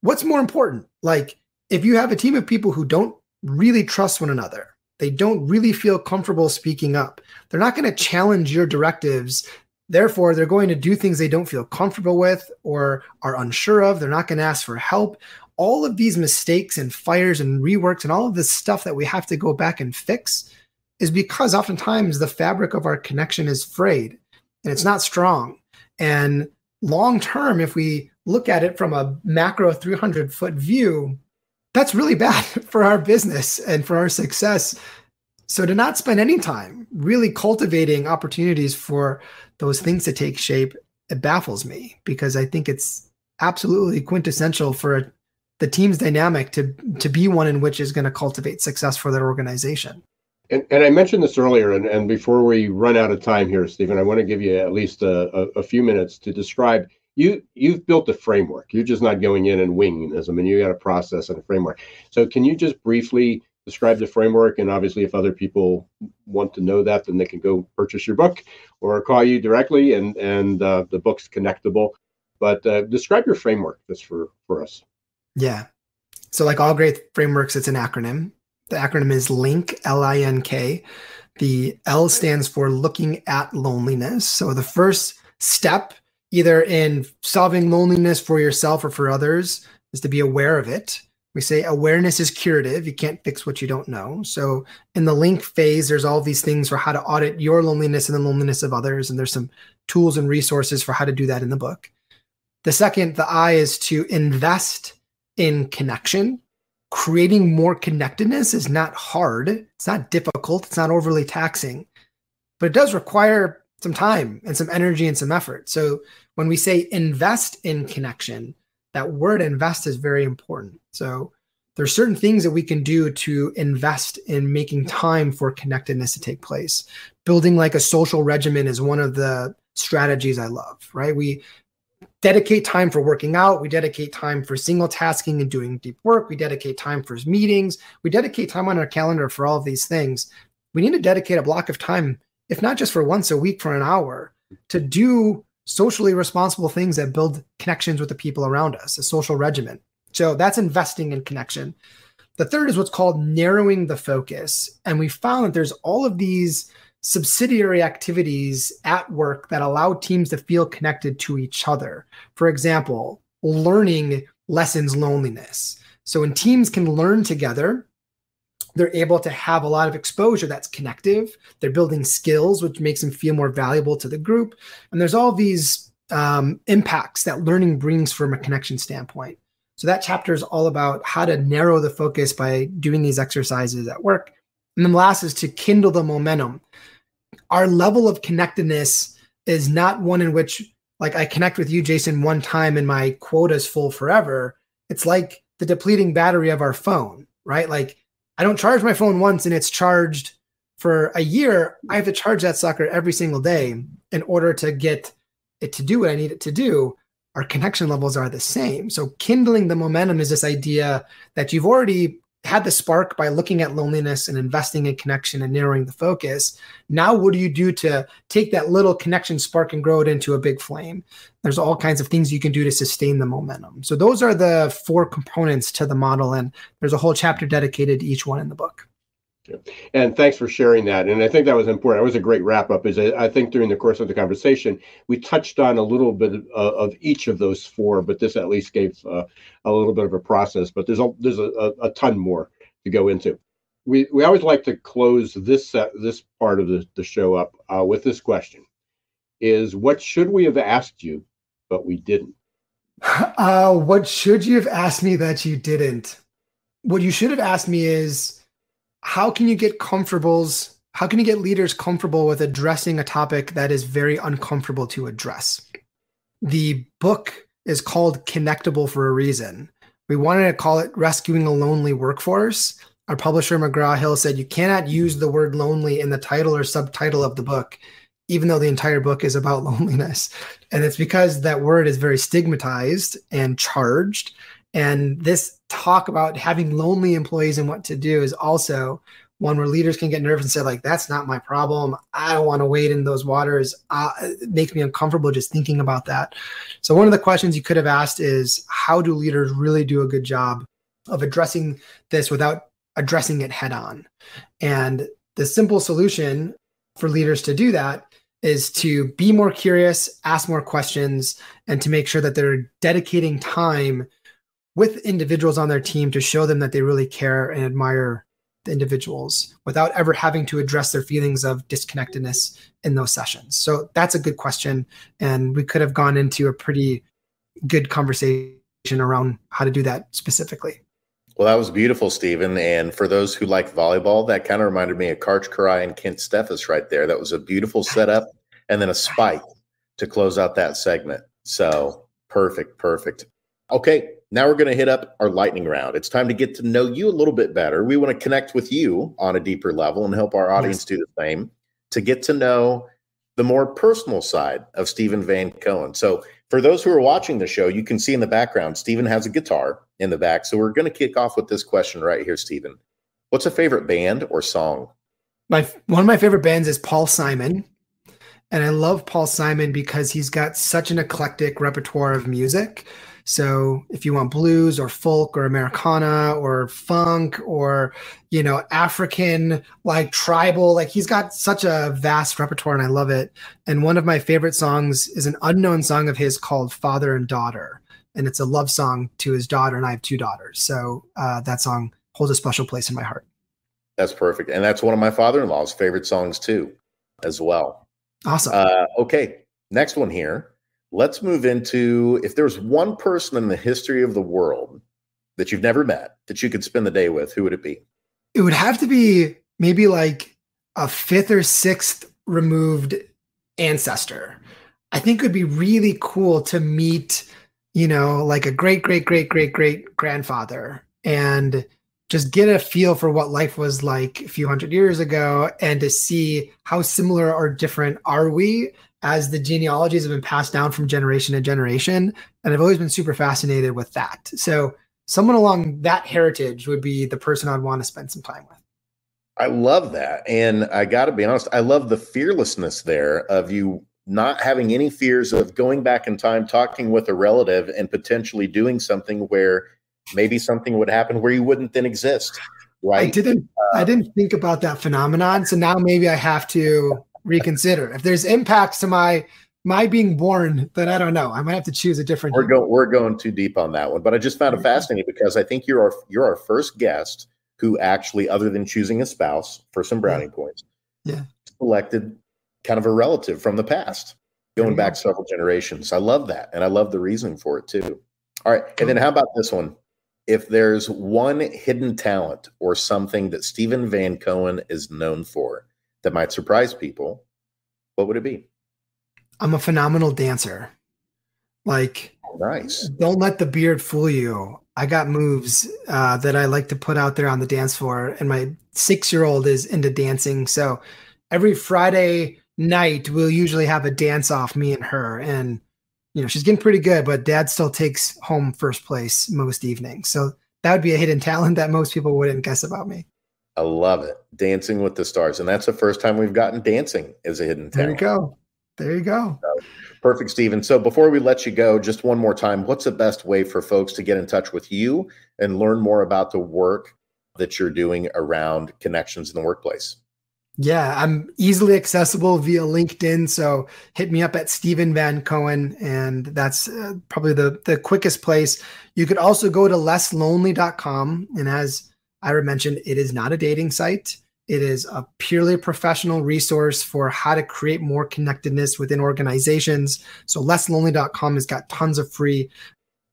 what's more important? Like, if you have a team of people who don't really trust one another, they don't really feel comfortable speaking up, they're not going to challenge your directives. Therefore, they're going to do things they don't feel comfortable with or are unsure of. They're not going to ask for help. All of these mistakes and fires and reworks and all of this stuff that we have to go back and fix is because oftentimes the fabric of our connection is frayed and it's not strong. And long term, if we look at it from a macro 300-foot view, that's really bad for our business and for our success. So to not spend any time really cultivating opportunities for those things to take shape, it baffles me, because I think it's absolutely quintessential for the team's dynamic to be one in which is going to cultivate success for their organization. And I mentioned this earlier, and before we run out of time here, Steven, I want to give you at least a few minutes to describe. You've built a framework. You're just not going in and winging this. I mean, you got a process and a framework. So can you just briefly describe the framework? And obviously, if other people want to know that, then they can go purchase your book or call you directly. And the book's Connectable. But describe your framework just for us. Yeah. So like all great frameworks, it's an acronym. The acronym is LINK, L-I-N-K. The L stands for looking at loneliness. So the first step, either in solving loneliness for yourself or for others, is to be aware of it. We say awareness is curative. You can't fix what you don't know. So in the LINK phase, there's all these things for how to audit your loneliness and the loneliness of others. And there's some tools and resources for how to do that in the book. The second, the I, is to invest in connection. Creating more connectedness is not hard. It's not difficult. It's not overly taxing, but it does require some time and some energy and some effort. So when we say invest in connection, that word invest is very important. So there's certain things that we can do to invest in making time for connectedness to take place. Building like a social regimen is one of the strategies I love, right? We dedicate time for working out. We dedicate time for single tasking and doing deep work. We dedicate time for meetings. We dedicate time on our calendar for all of these things. We need to dedicate a block of time if not just for once a week for an hour, to do socially responsible things that build connections with the people around us, a social regimen. So that's investing in connection. The third is what's called narrowing the focus. And we found that there's all of these subsidiary activities at work that allow teams to feel connected to each other. For example, learning lessens loneliness. So when teams can learn together, they're able to have a lot of exposure that's connective. They're building skills, which makes them feel more valuable to the group. And there's all these impacts that learning brings from a connection standpoint. So that chapter is all about how to narrow the focus by doing these exercises at work. And then last is to kindle the momentum. Our level of connectedness is not one in which, like, I connect with you, Jason, one time and my quota is full forever. It's like the depleting battery of our phone, right? Like, I don't charge my phone once and it's charged for a year. I have to charge that sucker every single day in order to get it to do what I need it to do. Our connection levels are the same. So kindling the momentum is this idea that you've already had the spark by looking at loneliness and investing in connection and narrowing the focus. Now, what do you do to take that little connection spark and grow it into a big flame? There's all kinds of things you can do to sustain the momentum. So those are the 4 components to the model. And there's a whole chapter dedicated to each one in the book. And thanks for sharing that. And I think that was important. It was a great wrap up. Is I think during the course of the conversation, we touched on a little bit of each of those 4, but this at least gave a little bit of a process. But there's a ton more to go into. We always like to close this part of the show up with this question: is what should we have asked you, but we didn't? What should you have asked me that you didn't? What you should have asked me is, how can you get leaders comfortable with addressing a topic that is very uncomfortable to address? The book is called Connectable for a reason. We wanted to call it Rescuing a Lonely Workforce. Our publisher, McGraw-Hill, said you cannot use the word lonely in the title or subtitle of the book, even though the entire book is about loneliness. And it's because that word is very stigmatized and charged. And this talk about having lonely employees and what to do is also one where leaders can get nervous and say, like, that's not my problem. I don't want to wade in those waters. It makes me uncomfortable just thinking about that. So one of the questions you could have asked is, how do leaders really do a good job of addressing this without addressing it head on? And the simple solution for leaders to do that is to be more curious, ask more questions, and to make sure that they're dedicating time with individuals on their team to show them that they really care and admire the individuals without ever having to address their feelings of disconnectedness in those sessions. So that's a good question. And we could have gone into a pretty good conversation around how to do that specifically. Well, that was beautiful, Steven. And for those who like volleyball, that kind of reminded me of Karch Karai and Kent Steffes right there. That was a beautiful setup and then a spike to close out that segment. So perfect. Okay, now we're going to hit up our lightning round. It's time to get to know you a little bit better. We want to connect with you on a deeper level and help our audience do the same, to get to know the more personal side of Steven Van Cohen. So for those who are watching the show, you can see in the background, Steven has a guitar in the back. So we're going to kick off with this question right here, Steven. What's a favorite band or song? One of my favorite bands is Paul Simon. And I love Paul Simon because he's got such an eclectic repertoire of music. So if you want blues or folk or Americana or funk or, African, like tribal, like he's got such a vast repertoire and I love it. And one of my favorite songs is an unknown song of his called Father and Daughter. And it's a love song to his daughter, and I have 2 daughters. So that song holds a special place in my heart. That's perfect. And that's one of my father-in-law's favorite songs too, as well. Awesome. Okay, next one here. Let's move into, if there's one person in the history of the world that you've never met that you could spend the day with, who would it be? It would have to be maybe like a 5th or 6th removed ancestor. I think it would be really cool to meet, like a great grandfather and just get a feel for what life was like a few hundred years ago and to see how similar or different are we as the genealogies have been passed down from generation to generation. And I've always been super fascinated with that. So someone along that heritage would be the person I'd want to spend some time with. I love that. And I got to be honest, I love the fearlessness there of you not having any fears of going back in time, talking with a relative, and potentially doing something where maybe something would happen where you wouldn't then exist. Right. I didn't think about that phenomenon. So now maybe I have to reconsider. If there's impacts to my being born, then I don't know. I might have to choose a different. We're going too deep on that one, but I just found it fascinating because I think you're our first guest who actually, other than choosing a spouse for some brownie points, selected kind of a relative from the past, going back several generations. I love that, and I love the reasoning for it too. All right, and then how about this one? If there's one hidden talent or something that Steven Van Cohen is known for that might surprise people, what would it be? I'm a phenomenal dancer. Like, nice. Don't let the beard fool you. I got moves that I like to put out there on the dance floor, and my 6-year-old is into dancing. So every Friday night, we'll usually have a dance off, me and her. And, she's getting pretty good, but dad still takes home first place most evenings. So that would be a hidden talent that most people wouldn't guess about me. I love it. Dancing with the Stars. And that's the first time we've gotten dancing as a hidden talent. There you go. Perfect, Steven. So before we let you go, just one more time, what's the best way for folks to get in touch with you and learn more about the work that you're doing around connections in the workplace? Yeah, I'm easily accessible via LinkedIn. So hit me up at Steven Van Cohen, and that's probably the quickest place. You could also go to lesslonely.com. And as Ira mentioned, it is not a dating site. It is a purely professional resource for how to create more connectedness within organizations. So lesslonely.com has got tons of free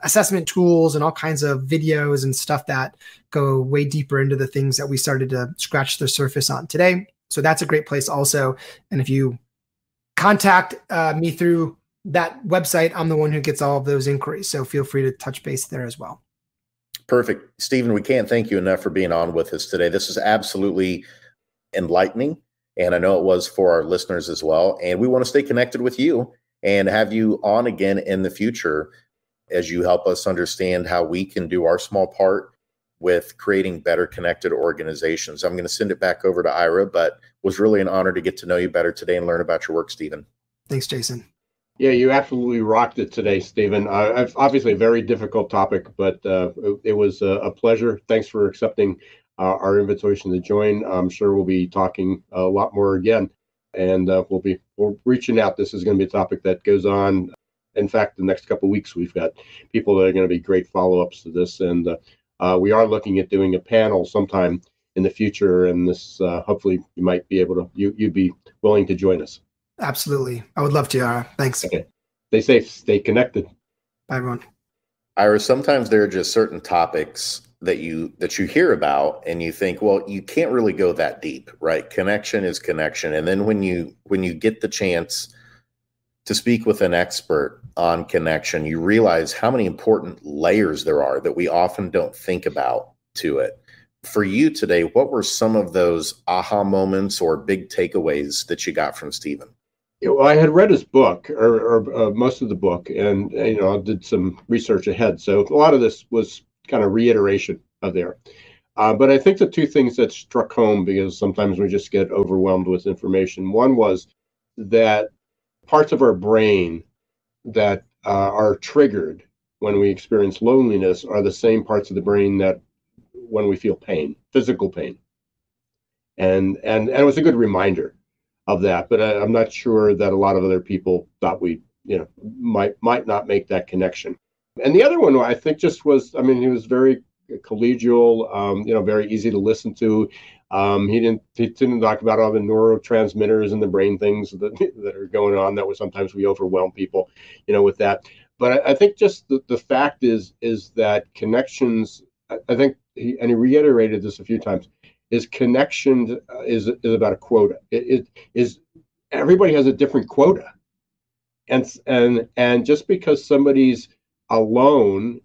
assessment tools and all kinds of videos and stuff that go way deeper into the things that we started to scratch the surface on today. So that's a great place also. And if you contact me through that website, I'm the one who gets all of those inquiries. So feel free to touch base there as well. Perfect. Steven, we can't thank you enough for being on with us today. This is absolutely enlightening, and I know it was for our listeners as well. And we want to stay connected with you and have you on again in the future as you help us understand how we can do our small part with creating better connected organizations. I'm going to send it back over to Ira, but was really an honor to get to know you better today and learn about your work, Steven. Thanks, Jason. Yeah, you absolutely rocked it today, Steven. Obviously a very difficult topic, but it was a pleasure. Thanks for accepting our invitation to join. I'm sure we'll be talking a lot more again, and we're reaching out. This is going to be a topic that goes on. In fact, the next couple of weeks, we've got people that are going to be great follow-ups to this, and we are looking at doing a panel sometime in the future, and this hopefully you might be able to, you'd be willing to join us. Absolutely. I would love to, Ira. Thanks. Okay. Stay safe. Stay connected. Bye, everyone. Ira, sometimes there are just certain topics that you hear about and you think, well, you can't really go that deep, right? Connection is connection. And then when you get the chance to speak with an expert on connection, you realize how many important layers there are that we often don't think about to it. For you today, what were some of those aha moments or big takeaways that you got from Steven? Well, I had read his book, or most of the book, and I did some research ahead. So a lot of this was kind of reiteration of there. But I think the two things that struck home, because sometimes we just get overwhelmed with information. One was that parts of our brain that are triggered when we experience loneliness are the same parts of the brain that when we feel pain, physical pain. And it was a good reminder of that, but I'm not sure that a lot of other people thought we, might not make that connection. And the other one I think just was, he was very collegial, very easy to listen to. He didn't talk about all the neurotransmitters and the brain things that are going on. That was sometimes we overwhelm people, with that. But I think just the fact is that connections, I think, he reiterated this a few times, is connection is about a quota. It is, everybody has a different quota. And just because somebody's alone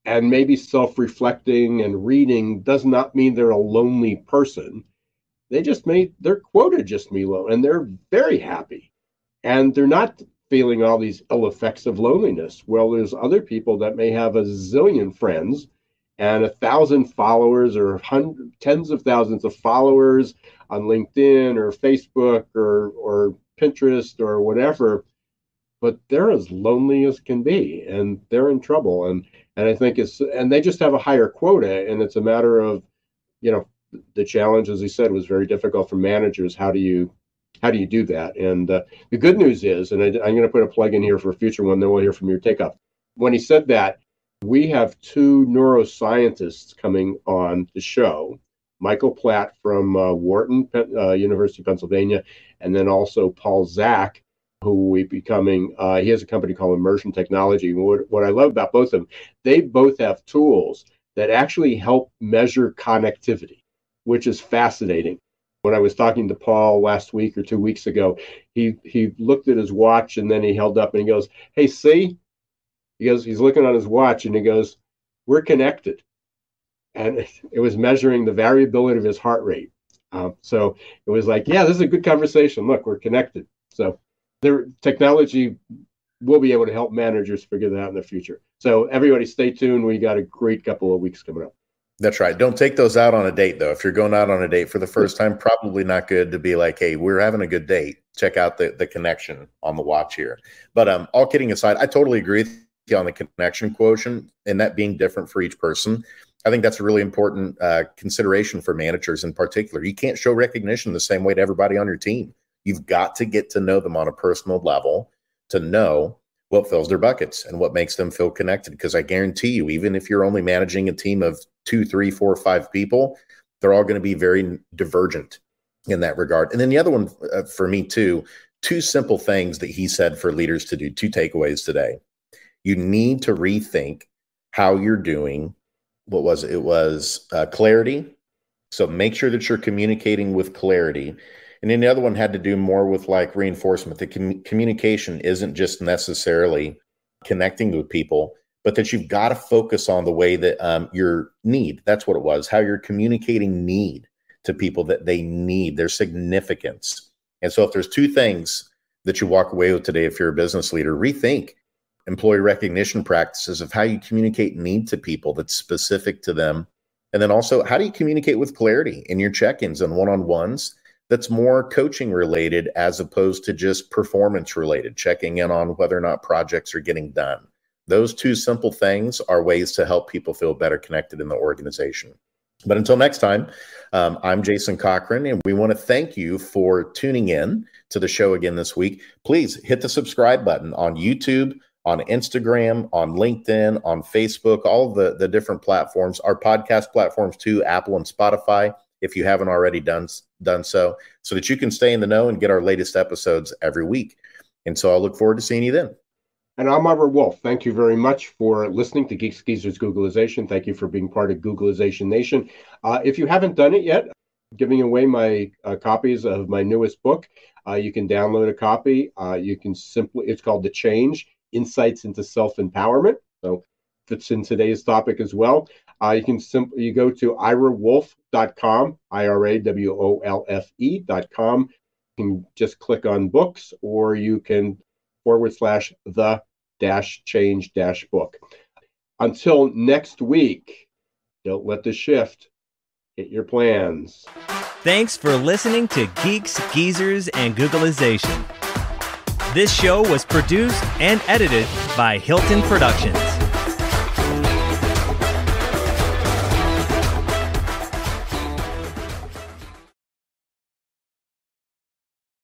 and maybe self-reflecting and reading does not mean they're a lonely person. Their quota just may low, and they're very happy. And they're not feeling all these ill effects of loneliness. Well, there's other people that may have a zillion friends and 1,000 followers or tens of thousands of followers on LinkedIn or Facebook or Pinterest or whatever, but they're as lonely as can be, and they're in trouble. And I think and they just have a higher quota, and it's a matter of, the challenge, as he said, was very difficult for managers. How do you do that? And the good news is, and I'm going to put a plug in here for a future one, then we'll hear from your takeoff. When he said that, we have 2 neuroscientists coming on the show, Michael Platt from Wharton, University of Pennsylvania, and then also Paul Zak, who will be becoming, he has a company called Immersion Technology. What I love about both of them, they both have tools that actually help measure connectivity, which is fascinating. When I was talking to Paul last week or 2 weeks ago, he looked at his watch and then he held up and he goes, "Hey, see?" He goes, he's looking on his watch and he goes, "We're connected." And it was measuring the variability of his heart rate. So it was like, yeah, this is a good conversation. Look, we're connected. So their technology will be able to help managers figure that out in the future. So everybody stay tuned. We got a great couple of weeks coming up. That's right. Don't take those out on a date, though. If you're going out on a date for the first time, probably not good to be like, "Hey, we're having a good date. Check out the connection on the watch here." But all kidding aside, I totally agree with you on the connection quotient and that being different for each person. I think that's a really important consideration for managers in particular. You can't show recognition the same way to everybody on your team. You've got to get to know them on a personal level to know what fills their buckets and what makes them feel connected. Because I guarantee you, even if you're only managing a team of 2, 3, 4, 5 people, they're all going to be very divergent in that regard. And then the other one for me too, 2 simple things that he said for leaders to do, 2 takeaways today. You need to rethink how you're doing. What was it? It was clarity. So make sure that you're communicating with clarity. And then the other one had to do more with like reinforcement. The communication isn't just necessarily connecting with people, but that you've got to focus on the way that your need, that's what it was, how you're communicating need to people, that they need, their significance. And so if there's 2 things that you walk away with today, if you're a business leader, rethink employee recognition practices of how you communicate need to people that's specific to them. And then also, how do you communicate with clarity in your check-ins and one-on-ones that's more coaching related as opposed to just performance related, checking in on whether or not projects are getting done. Those 2 simple things are ways to help people feel better connected in the organization. But until next time, I'm Jason Cochran, and we want to thank you for tuning in to the show again this week. Please hit the subscribe button on YouTube, on Instagram, on LinkedIn, on Facebook, all the different platforms, our podcast platforms too, Apple and Spotify, if you haven't already done so that you can stay in the know and get our latest episodes every week. And so I'll look forward to seeing you then. And I'm Robert Wolf. Thank you very much for listening to Geeks Geezers Googlization. Thank you for being part of Googlization Nation. If you haven't done it yet, I'm giving away my copies of my newest book. You can download a copy. You can it's called The Change, Insights into Self-Empowerment. So fits in today's topic as well. You can you go to irawolf.com, IRAWOLFE.com. You can just click on books, or you can /the-change-book. Until next week, don't let the shift hit your plans. Thanks for listening to Geeks, Geezers, and Googlization. This show was produced and edited by Hilton Productions.